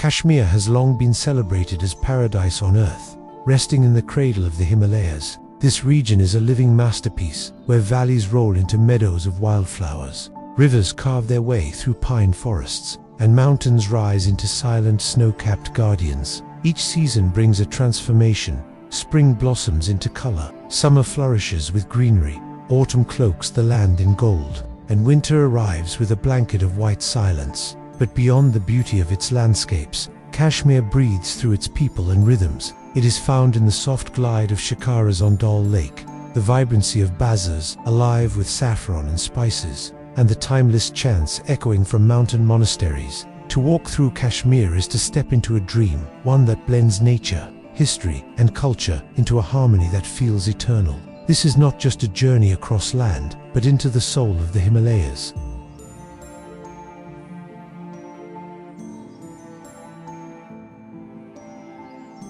Kashmir has long been celebrated as paradise on earth. Resting in the cradle of the Himalayas, this region is a living masterpiece where valleys roll into meadows of wildflowers, rivers carve their way through pine forests, and mountains rise into silent snow-capped guardians. Each season brings a transformation. Spring blossoms into color, summer flourishes with greenery, autumn cloaks the land in gold, and winter arrives with a blanket of white silence. But beyond the beauty of its landscapes, Kashmir breathes through its people and rhythms. It is found in the soft glide of shikaras on Dal Lake, the vibrancy of bazaars alive with saffron and spices, and the timeless chants echoing from mountain monasteries. To walk through Kashmir is to step into a dream, one that blends nature, history, and culture into a harmony that feels eternal. This is not just a journey across land, but into the soul of the Himalayas.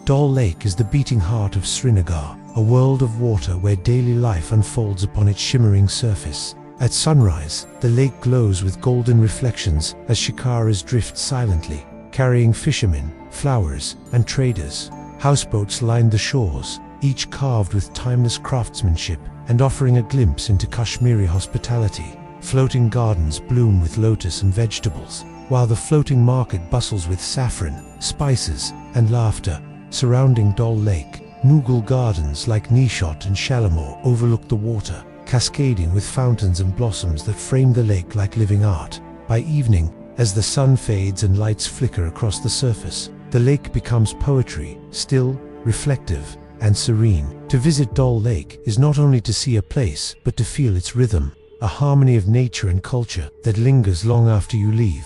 Dal Lake is the beating heart of Srinagar, a world of water where daily life unfolds upon its shimmering surface. At sunrise, the lake glows with golden reflections as shikaras drift silently, carrying fishermen, flowers, and traders. Houseboats line the shores, each carved with timeless craftsmanship and offering a glimpse into Kashmiri hospitality. Floating gardens bloom with lotus and vegetables, while the floating market bustles with saffron, spices, and laughter. Surrounding Dal Lake, Mughal gardens like Nishot and Shalimar overlook the water, cascading with fountains and blossoms that frame the lake like living art. By evening, as the sun fades and lights flicker across the surface, the lake becomes poetry, still, reflective, and serene. To visit Dal Lake is not only to see a place, but to feel its rhythm, a harmony of nature and culture that lingers long after you leave.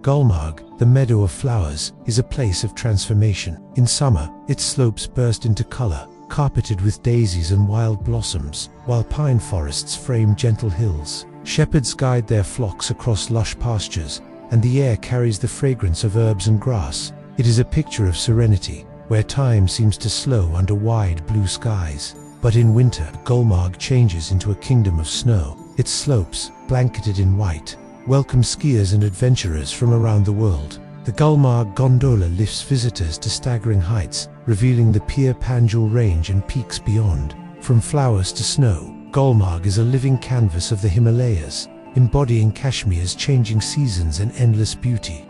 Gulmarg, the meadow of flowers, is a place of transformation. In summer, its slopes burst into color, carpeted with daisies and wild blossoms, while pine forests frame gentle hills. Shepherds guide their flocks across lush pastures, and the air carries the fragrance of herbs and grass. It is a picture of serenity, where time seems to slow under wide blue skies. But in winter, Gulmarg changes into a kingdom of snow. Its slopes, blanketed in white, welcome skiers and adventurers from around the world. The Gulmarg gondola lifts visitors to staggering heights, revealing the Pir Panjal range and peaks beyond. From flowers to snow, Gulmarg is a living canvas of the Himalayas, embodying Kashmir's changing seasons and endless beauty.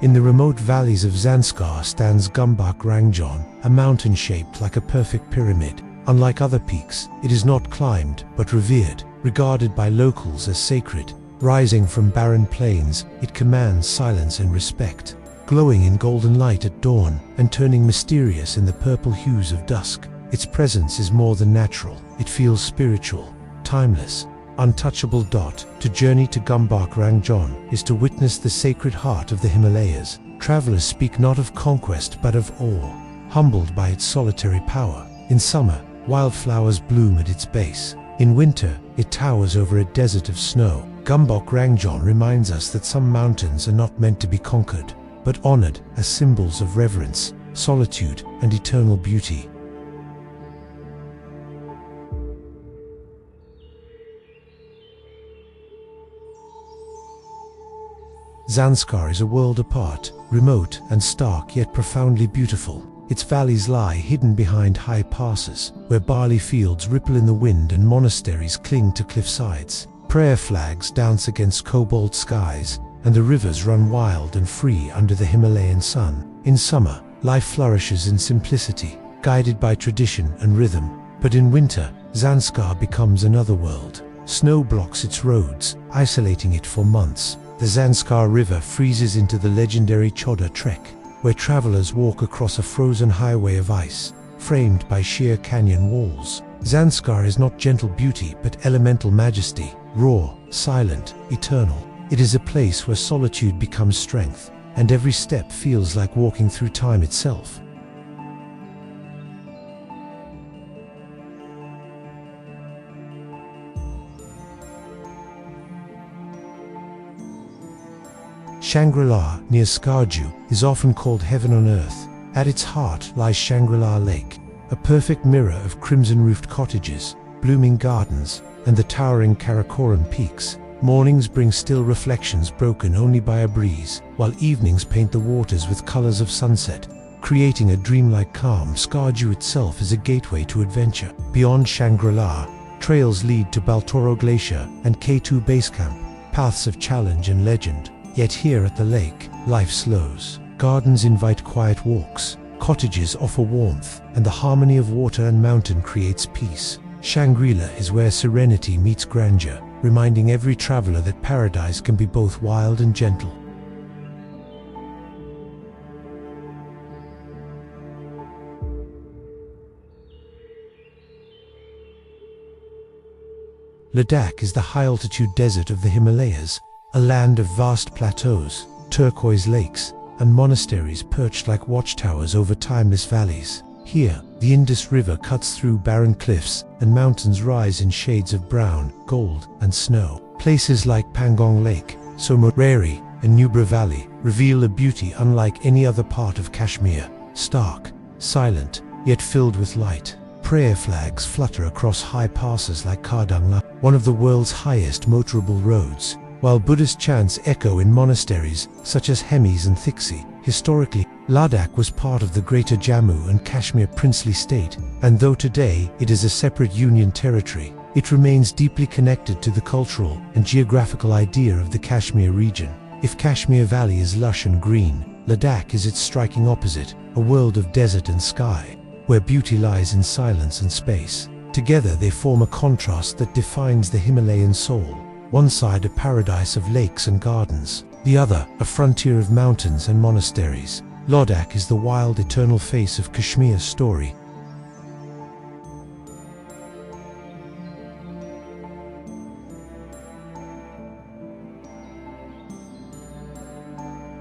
In the remote valleys of Zanskar stands Gumbok Rangjon, a mountain shaped like a perfect pyramid. Unlike other peaks, it is not climbed, but revered, regarded by locals as sacred. Rising from barren plains, it commands silence and respect, glowing in golden light at dawn and turning mysterious in the purple hues of dusk. Its presence is more than natural. It feels spiritual, timeless, untouchable. To journey to Gumbok Rangjon is to witness the sacred heart of the Himalayas. Travelers speak not of conquest but of awe, humbled by its solitary power. In summer, wildflowers bloom at its base. In winter, it towers over a desert of snow. Gumbok Rangjon reminds us that some mountains are not meant to be conquered, but honored as symbols of reverence, solitude, and eternal beauty. Zanskar is a world apart, remote and stark yet profoundly beautiful. Its valleys lie hidden behind high passes, where barley fields ripple in the wind and monasteries cling to cliff sides. Prayer flags dance against cobalt skies, and the rivers run wild and free under the Himalayan sun. In summer, life flourishes in simplicity, guided by tradition and rhythm. But in winter, Zanskar becomes another world. Snow blocks its roads, isolating it for months. The Zanskar River freezes into the legendary Chodar Trek, where travelers walk across a frozen highway of ice, framed by sheer canyon walls. Zanskar is not gentle beauty but elemental majesty, raw, silent, eternal. It is a place where solitude becomes strength, and every step feels like walking through time itself. Shangrila, near Skardu, is often called heaven on earth. At its heart lies Shangrila Lake, a perfect mirror of crimson-roofed cottages, blooming gardens, and the towering Karakoram peaks. Mornings bring still reflections broken only by a breeze, while evenings paint the waters with colors of sunset, creating a dreamlike calm. Skardu itself is a gateway to adventure. Beyond Shangri-La, trails lead to Baltoro Glacier and K2 Base Camp, paths of challenge and legend. Yet here at the lake, life slows. Gardens invite quiet walks, cottages offer warmth, and the harmony of water and mountain creates peace. Shangri-La is where serenity meets grandeur, reminding every traveler that paradise can be both wild and gentle. Ladakh is the high-altitude desert of the Himalayas, a land of vast plateaus, turquoise lakes, and monasteries perched like watchtowers over timeless valleys. Here, the Indus River cuts through barren cliffs, and mountains rise in shades of brown, gold, and snow. Places like Pangong Lake, Somorari, and Nubra Valley reveal a beauty unlike any other part of Kashmir. Stark, silent, yet filled with light. Prayer flags flutter across high passes like Kardangla, one of the world's highest motorable roads, while Buddhist chants echo in monasteries such as Hemis and Thiksi. Historically, Ladakh was part of the Greater Jammu and Kashmir princely state, and though today it is a separate union territory, it remains deeply connected to the cultural and geographical idea of the Kashmir region. If Kashmir Valley is lush and green, Ladakh is its striking opposite, a world of desert and sky, where beauty lies in silence and space. Together they form a contrast that defines the Himalayan soul. One side a paradise of lakes and gardens, the other a frontier of mountains and monasteries. Ladakh is the wild, eternal face of Kashmir's story.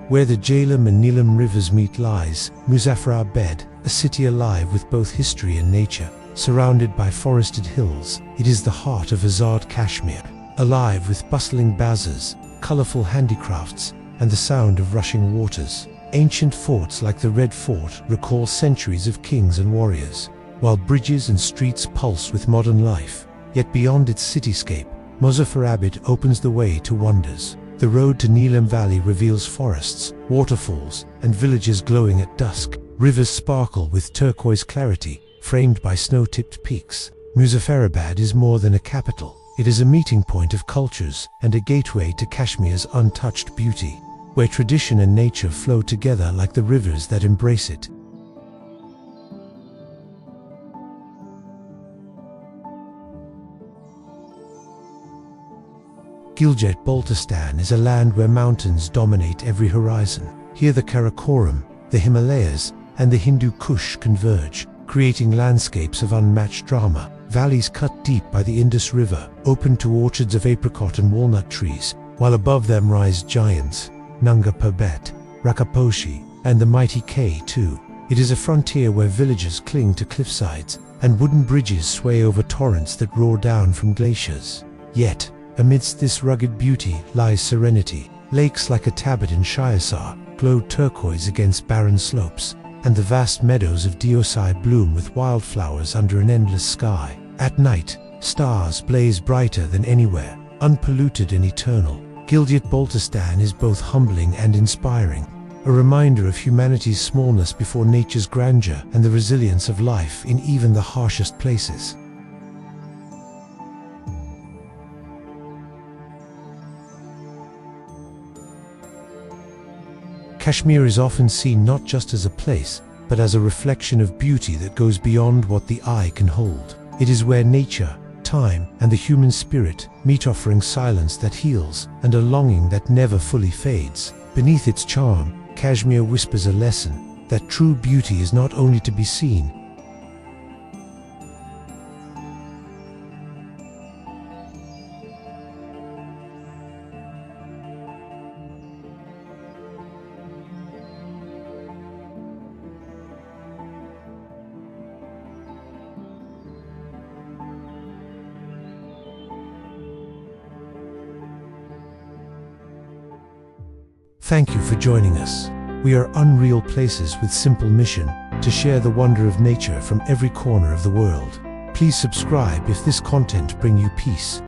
Where the Jhelum and Neelam rivers meet lies Muzaffarabad, a city alive with both history and nature. Surrounded by forested hills, it is the heart of Azad Kashmir, alive with bustling bazaars, colorful handicrafts, and the sound of rushing waters. Ancient forts like the Red Fort recall centuries of kings and warriors, while bridges and streets pulse with modern life. Yet beyond its cityscape, Muzaffarabad opens the way to wonders. The road to Neelam Valley reveals forests, waterfalls, and villages glowing at dusk. Rivers sparkle with turquoise clarity, framed by snow-tipped peaks. Muzaffarabad is more than a capital. It is a meeting point of cultures and a gateway to Kashmir's untouched beauty, where tradition and nature flow together like the rivers that embrace it. Gilgit Baltistan is a land where mountains dominate every horizon. Here the Karakoram, the Himalayas, and the Hindu Kush converge, creating landscapes of unmatched drama. Valleys cut deep by the Indus River, open to orchards of apricot and walnut trees, while above them rise giants, Nanga Parbat, Rakaposhi, and the mighty K2. It is a frontier where villages cling to cliffsides, and wooden bridges sway over torrents that roar down from glaciers. Yet, amidst this rugged beauty lies serenity. Lakes like a Tabit in Shiasar glow turquoise against barren slopes, and the vast meadows of Deosai bloom with wildflowers under an endless sky. At night, stars blaze brighter than anywhere, unpolluted and eternal. Gilgit Baltistan is both humbling and inspiring, a reminder of humanity's smallness before nature's grandeur and the resilience of life in even the harshest places. Kashmir is often seen not just as a place, but as a reflection of beauty that goes beyond what the eye can hold. It is where nature, time, and the human spirit meet, offering silence that heals and a longing that never fully fades. Beneath its charm, Kashmir whispers a lesson that true beauty is not only to be seen, Thank you for joining us. We are unreal places with simple mission to share the wonder of nature from every corner of the world. Please subscribe if this content bring you peace.